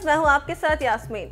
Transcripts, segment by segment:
Viewers, मैं हूं आपके साथ यास्मीन।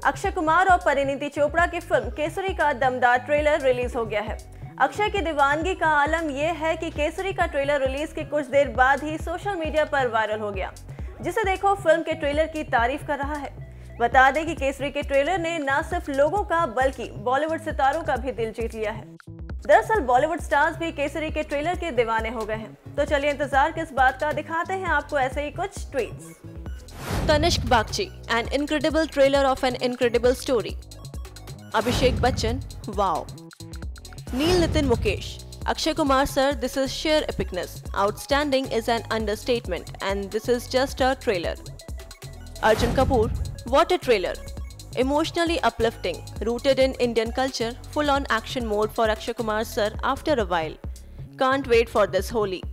अक्षय कुमार और परिणीति चोपड़ा की फिल्म केसरी का दमदार ट्रेलर रिलीज हो गया है। अक्षय की दीवानगी का आलम यह है कि केसरी का ट्रेलर रिलीज के कुछ देर बाद ही सोशल मीडिया पर वायरल हो गया, जिसे देखो फिल्म के ट्रेलर की तारीफ कर रहा है। बता दें कि केसरी के ट्रेलर ने न सिर्फ लोगों का बल्कि बॉलीवुड सितारों का भी दिल जीत लिया है। दरअसल बॉलीवुड स्टार्स भी केसरी के ट्रेलर के दीवाने हो गए हैं। तो चलिए इंतजार किस बात का, दिखाते हैं आपको ऐसे ही कुछ tweets. Tanishq Bagchi, an incredible trailer of an incredible story. Abhishek Bachchan, wow. Neil Nitin Mukesh, Akshay Kumar sir, this is sheer epicness. Outstanding is an understatement and this is just a trailer. Arjun Kapoor, what a trailer. Emotionally uplifting, rooted in Indian culture, full on action mode for Akshay Kumar sir after a while. Can't wait for this Holi.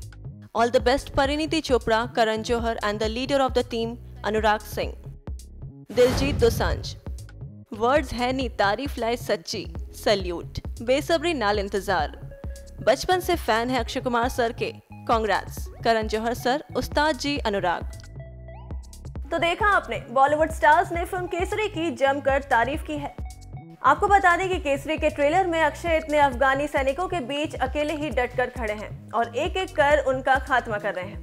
All the best Parineeti Chopra, Karan Johar and the leader of the team, Anurag Singh. Diljit Dosanjh, words है नी तारीफ लाए सच्ची, salute, बेसब्री नाल इंतजार। बचपन से fan है अक्षय कुमार सर के, कांग्रेट्स करण जौहर सर, उस्ताद जी अनुराग। तो देखा आपने, बॉलीवुड स्टार्स ने फिल्म केसरी की जमकर तारीफ की है। आपको बता दें कि केसरी के ट्रेलर में अक्षय इतने अफगानी सैनिकों के बीच अकेले ही डटकर खड़े हैं और एक एक कर उनका खात्मा कर रहे हैं।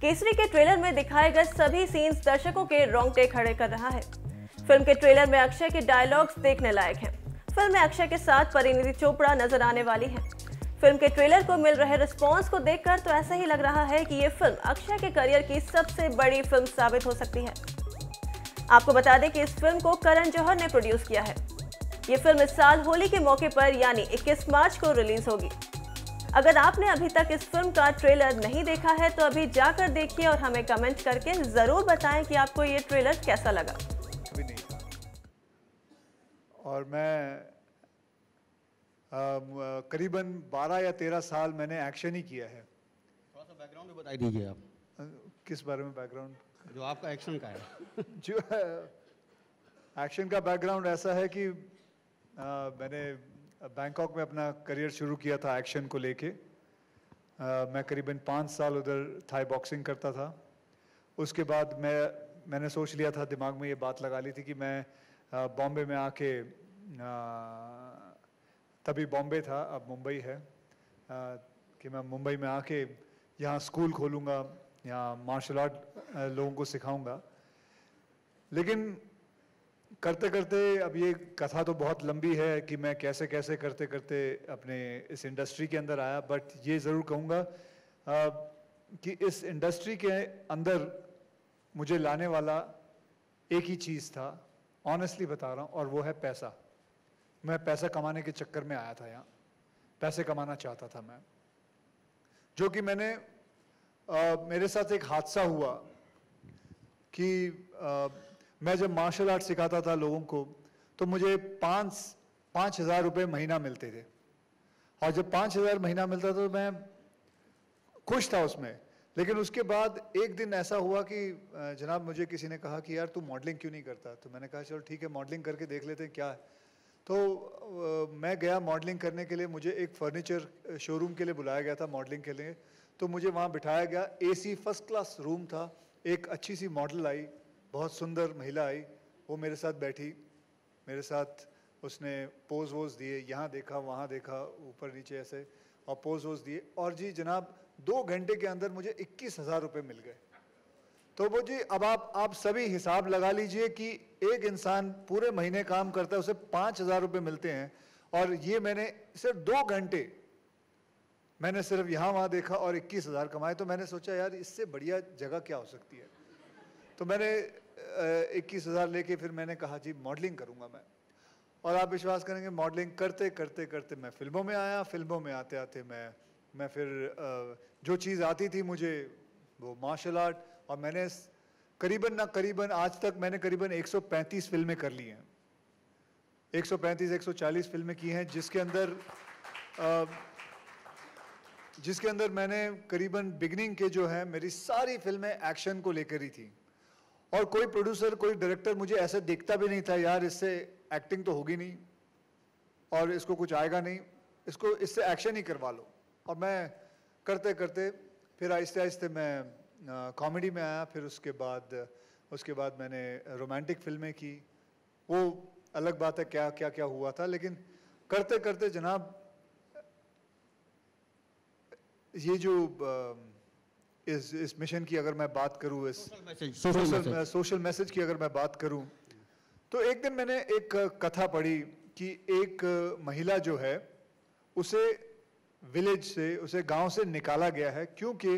केसरी के ट्रेलर में दिखाए गए सभी सीन्स दर्शकों के रोंगटे खड़े कर रहा है। फिल्म के ट्रेलर में अक्षय के डायलॉग्स देखने लायक हैं। फिल्म में अक्षय के साथ परिणीति चोपड़ा नजर आने वाली है। फिल्म के ट्रेलर को मिल रहे रिस्पॉन्स को देखकर तो ऐसा ही लग रहा है कि ये फिल्म अक्षय के करियर की सबसे बड़ी फिल्म साबित हो सकती है। आपको बता दें कि इस फिल्म को करण जौहर ने प्रोड्यूस किया है। ये फिल्म इस साल होली के मौके पर यानी 21 मार्च को रिलीज होगी। अगर आपने अभी तक इस फिल्म का ट्रेलर नहीं देखा है तो अभी जाकर देखिए और हमें कमेंट करके जरूर बताएं कि आपको ये ट्रेलर कैसा लगा। अभी नहीं था और मैं करीबन 12 या 13 साल मैंने एक्शन ही किया है। थोड़ा सा बैकग्राउंड भी बता दीजिए आप। किस बारे में बैकग्राउंड? जो आपका एक्शन का है। जो एक्शन का बैकग्राउंड ऐसा है कि मैंने बैंकॉक में अपना करियर शुरू किया था एक्शन को लेके। मैं करीबन 5 साल उधर थाई बॉक्सिंग करता था। उसके बाद मैंने सोच लिया था, दिमाग में ये बात लगा ली थी कि मैं बॉम्बे में आके, तभी बॉम्बे था अब मुंबई है, कि मैं मुंबई में आके यहाँ स्कूल खोलूँगा, यहाँ मार्शल आर्ट लोगों को सिखाऊँगा। लेकिन करते करते अब ये कथा तो बहुत लंबी है कि मैं कैसे कैसे करते करते अपने इस इंडस्ट्री के अंदर आया। बट ये ज़रूर कहूँगा कि इस इंडस्ट्री के अंदर मुझे लाने वाला एक ही चीज़ था, ऑनेस्टली बता रहा हूँ, और वो है पैसा। मैं पैसा कमाने के चक्कर में आया था यहाँ, पैसे कमाना चाहता था मैं। जो कि मेरे साथ एक हादसा हुआ कि मैं जब मार्शल आर्ट सिखाता था लोगों को तो मुझे 5,000 रुपये महीना मिलते थे। और जब 5,000 महीना मिलता था तो मैं खुश था उसमें। लेकिन उसके बाद एक दिन ऐसा हुआ कि जनाब मुझे किसी ने कहा कि यार तू मॉडलिंग क्यों नहीं करता? तो मैंने कहा चलो ठीक है, मॉडलिंग करके देख लेते हैं क्या है। तो मैं गया मॉडलिंग करने के लिए। मुझे एक फर्नीचर शोरूम के लिए बुलाया गया था मॉडलिंग के लिए। तो मुझे वहाँ बिठाया गया। AC फर्स्ट क्लास रूम था। एक अच्छी सी मॉडल आई, बहुत सुंदर महिला आई, वो मेरे साथ बैठी, मेरे साथ उसने पोज वोज दिए, यहाँ देखा वहाँ देखा, ऊपर नीचे ऐसे, और पोज वोज दिए। और जी जनाब 2 घंटे के अंदर मुझे 21,000 रुपये मिल गए। तो वो जी अब आप सभी हिसाब लगा लीजिए कि एक इंसान पूरे महीने काम करता है, उसे 5,000 रुपये मिलते हैं। और ये मैंने सिर्फ 2 घंटे मैंने सिर्फ यहाँ वहाँ देखा और 21,000 कमाए। तो मैंने सोचा यार इससे बढ़िया जगह क्या हो सकती है। तो मैंने 21,000 लेके फिर मैंने कहा जी मॉडलिंग करूँगा मैं। और आप विश्वास करेंगे मॉडलिंग करते करते करते मैं फिल्मों में आया। फिल्मों में आते आते मैं फिर जो चीज़ आती थी मुझे वो मार्शल आर्ट। और मैंने करीबन आज तक मैंने करीबन 135 फिल्में कर ली हैं। 135-140 फिल्में की हैं, जिसके अंदर मैंने करीबन बिगनिंग के जो है मेरी सारी फिल्में एक्शन को लेकर ही थी। और कोई प्रोड्यूसर कोई डायरेक्टर मुझे ऐसे देखता भी नहीं था यार इससे एक्टिंग तो होगी नहीं और इसको कुछ आएगा नहीं, इससे एक्शन ही करवा लो। और मैं करते करते फिर आहिस्ते आहिस्ते मैं कॉमेडी में आया। फिर उसके बाद उसके बाद मैंने रोमांटिक फिल्में की, वो अलग बात है क्या क्या क्या हुआ था, लेकिन करते करते जनाब ये जो इस मिशन की अगर मैं बात करूं, इस सोशल मैसेज की अगर मैं बात करूं, तो एक दिन मैंने एक कथा पढ़ी कि एक महिला जो है उसे विलेज से, उसे गांव से निकाला गया है क्योंकि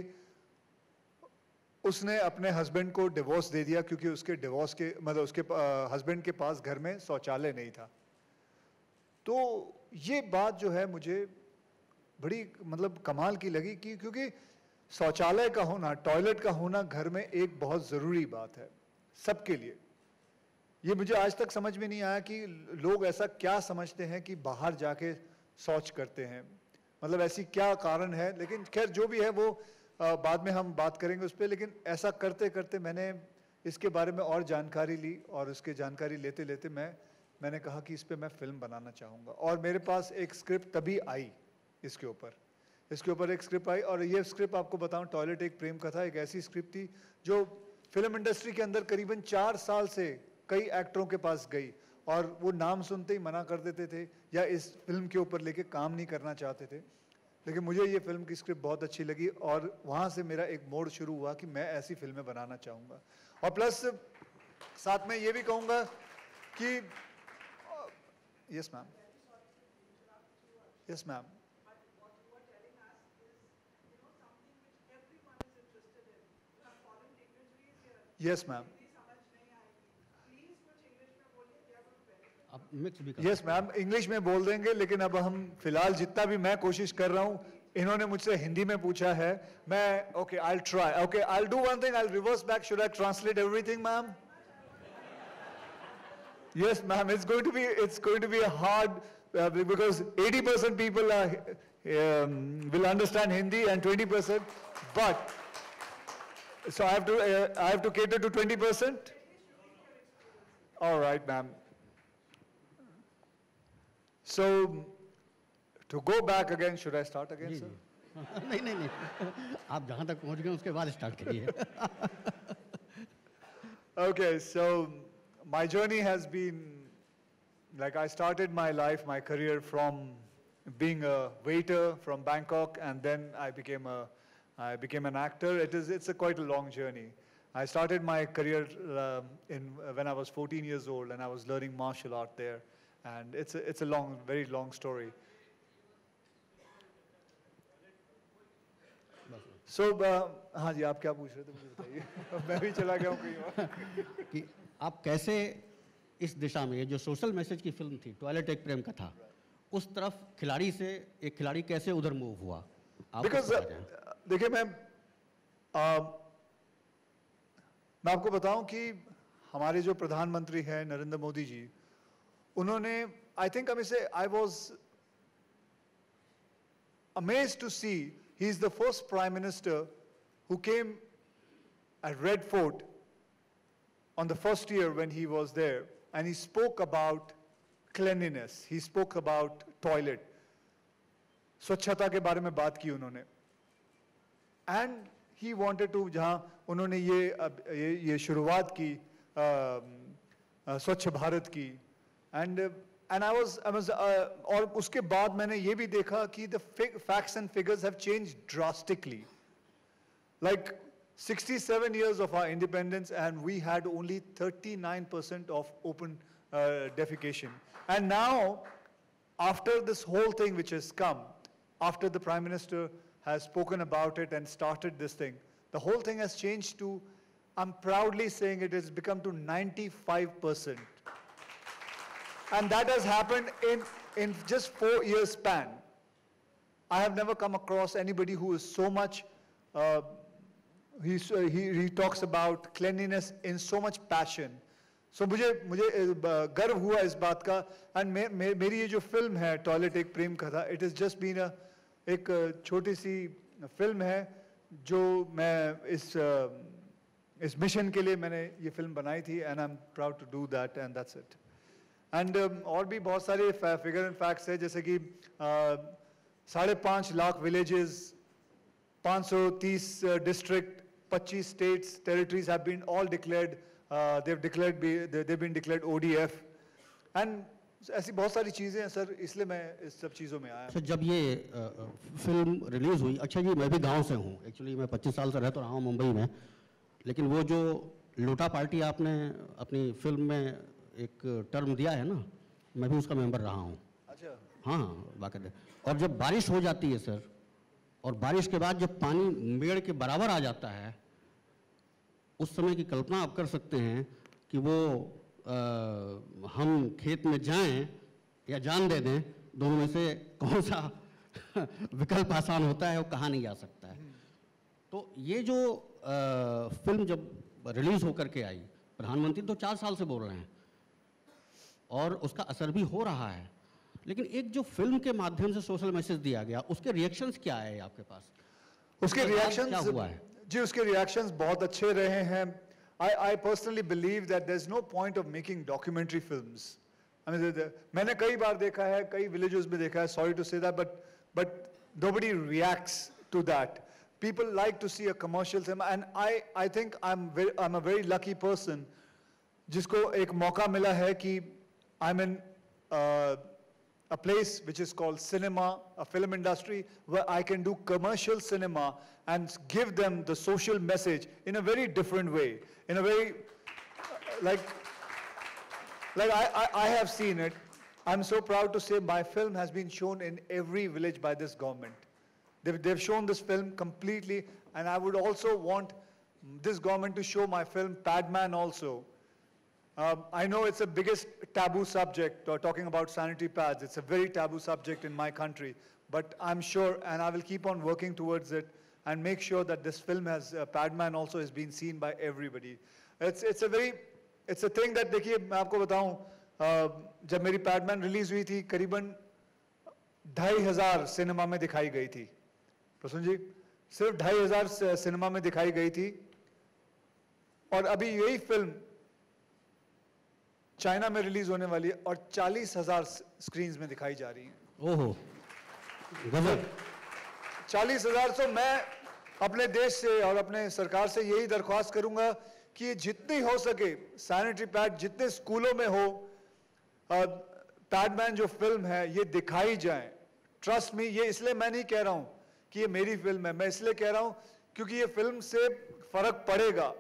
उसने अपने हस्बैंड को डिवोर्स दे दिया, क्योंकि उसके डिवोर्स के मतलब उसके हस्बैंड के पास घर में शौचालय नहीं था। तो ये बात जो है मुझे बड़ी मतलब कमाल की लगी कि क्योंकि शौचालय का होना, टॉयलेट का होना घर में एक बहुत ज़रूरी बात है सबके लिए। ये मुझे आज तक समझ में नहीं आया कि लोग ऐसा क्या समझते हैं कि बाहर जाके शौच करते हैं, मतलब ऐसी क्या कारण है। लेकिन खैर जो भी है वो बाद में हम बात करेंगे उस पर। लेकिन ऐसा करते करते मैंने इसके बारे में और जानकारी ली, और उसके जानकारी लेते लेते मैंने कहा कि इस पर मैं फिल्म बनाना चाहूँगा। और मेरे पास एक स्क्रिप्ट तभी आई इसके ऊपर एक स्क्रिप्ट आई। और ये स्क्रिप्ट आपको बताऊं, टॉयलेट एक प्रेम कथा एक ऐसी स्क्रिप्ट थी जो फिल्म इंडस्ट्री के अंदर करीबन 4 साल से कई एक्टरों के पास गई, और वो नाम सुनते ही मना कर देते थे या इस फिल्म के ऊपर लेके काम नहीं करना चाहते थे। लेकिन मुझे ये फिल्म की स्क्रिप्ट बहुत अच्छी लगी, और वहाँ से मेरा एक मोड़ शुरू हुआ कि मैं ऐसी फिल्में बनाना चाहूँगा। और प्लस साथ में ये भी कहूँगा कि yes ma'am, yes ma'am, yes ma'am, आप मिक्स भी यस मैम, इंग्लिश में बोल देंगे। लेकिन अब हम फिलहाल जितना भी मैं कोशिश कर रहा हूँ, इन्होंने मुझसे हिंदी में पूछा है, मैं okay I will try, okay I will do one thing, I will reverse back, should I translate everything ma'am? Yes ma'am, it's going to be a hard because 80% people will understand Hindi and 20%, but so I have to cater to 20%. All right ma'am. So to go back again, should I start again sir? नहीं, आप जहाँ तक पहुँच गए उसके बाद start करिए। Okay, so my journey has been, like I started my life, my career from being a waiter from Bangkok, and then I became an actor. It's a quite a long journey. I started my career when I was 14 years old, and I was learning martial art there, and it's a long, very long story. So हाँ जी, आप क्या पूछ रहे थे मुझे बताइए। मैं भी चला गया हूँ कहीं और। कि आप कैसे इस दिशा में, ये जो सोशल मैसेज की फिल्म थी टॉयलेट एक प्रेम कथा, उस तरफ खिलाड़ी से एक खिलाड़ी कैसे उधर मूव हुआ? बिकॉज देखिए मैं आपको बताऊं कि हमारे जो प्रधानमंत्री हैं नरेंद्र मोदी जी, उन्होंने I was amazed to see he is the first prime minister who came at Red Fort on the first year when he was there, and he spoke about cleanliness, he spoke about toilet, स्वच्छता के बारे में बात की उन्होंने, and he wanted to, जहाँ उन्होंने ये शुरुआत की स्वच्छ भारत की, and I was और उसके बाद मैंने ये भी देखा कि the facts and figures have changed drastically. Like 67 years of our independence, and we had only 39% of open defecation. And now, after this whole thing which has come, after the Prime Minister has spoken about it and started this thing, the whole thing has changed to, I'm proudly saying it has become to 95%. And that has happened in just 4 years span. I have never come across anybody who is so much, he talks about cleanliness in so much passion. So मुझे गर्व हुआ इस बात का, and मेरी ये जो film है टॉयलेट एक प्रेम कथा, it has just been एक छोटी सी फिल्म है जो मैं इस मिशन के लिए मैंने ये फिल्म बनाई थी, and I'm proud to do that, and that's it. And और भी बहुत सारे फिगर एंड फैक्ट्स है, जैसे कि 5.5 lakh villages, 530 district, 25 states, territories have been all declared they've been declared ODF, and ऐसी बहुत सारी चीज़ें हैं सर, इसलिए मैं इस सब चीज़ों में आया। अच्छा, जब ये फिल्म रिलीज़ हुई, अच्छा जी मैं भी गांव से हूँ, एक्चुअली मैं 25 साल से रहता रहा हूँ मुंबई में, लेकिन वो जो लोटा पार्टी आपने अपनी फिल्म में एक टर्म दिया है ना, मैं भी उसका मेंबर रहा हूँ। अच्छा। हाँ बाकायदा। और जब बारिश हो जाती है सर, और बारिश के बाद जब पानी मेड़ के बराबर आ जाता है, उस समय की कल्पना आप कर सकते हैं कि वो हम खेत में जाएं या जान दे दें, दोनों में से कौन सा विकल्प आसान होता है, वो कहा नहीं जा सकता है। तो ये जो फिल्म जब रिलीज होकर के आई, प्रधानमंत्री तो 4 साल से बोल रहे हैं और उसका असर भी हो रहा है, लेकिन एक जो फिल्म के माध्यम से सोशल मैसेज दिया गया, उसके रिएक्शंस क्या है आपके पास? उसके रिएक्शंस क्या हुआ है? जी, उसके रिएक्शंस बहुत अच्छे रहे हैं। I personally believe that there's no point of making documentary films. I mean, मैंने कई बार देखा है, कई villages में देखा है, sorry to say that, but nobody reacts to that. People like to see a commercial film, and I think I'm a very lucky person जिसको एक मौका मिला है कि I'm in a place which is called cinema, a film industry, where I can do commercial cinema and give them the social message in a very different way, in a very, like I have seen it. I'm so proud to say my film has been shown in every village by this government. They've shown this film completely, and I would also want this government to show my film Padman also. I know it's the biggest taboo subject, talking about sanitary pads. It's a very taboo subject in my country, but I'm sure, and I will keep on working towards it and make sure that this film has, Padman also has been seen by everybody. It's a thing that, देखिए मैं आपको बताऊं, जब मेरी Padman release हुई थी, करीबन 2500 cinema में दिखाई गई थी। प्रसून जी, सिर्फ 2500 सिनेमा में दिखाई गई थी, और अभी यही फिल्म चाइना में रिलीज होने वाली है और 40,000 स्क्रीन्स में दिखाई जा रही है। ओहो, गजब। 40,000। तो मैं अपने देश से और अपने सरकार से यही दरख्वास्त करूंगा कि जितनी हो सके सैनिटरी पैड जितने स्कूलों में हो, पैडमैन जो फिल्म है ये दिखाई जाए। ट्रस्ट मी, ये इसलिए मैं नहीं कह रहा हूं कि ये मेरी फिल्म है, मैं इसलिए कह रहा हूं क्योंकि ये फिल्म से फर्क पड़ेगा।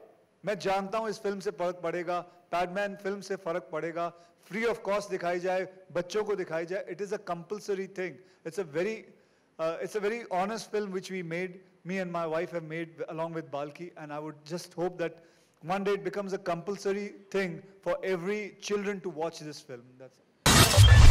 मैं जानता हूं इस फिल्म से फर्क पड़ेगा, पैडमैन फिल्म से फर्क पड़ेगा। फ्री ऑफ कॉस्ट दिखाई जाए, बच्चों को दिखाई जाए। It is a compulsory thing. It's a very honest film which we made, me and my wife have made along with Balki, and I would just hope that one day it becomes a compulsory thing for every children to watch this film. That's it.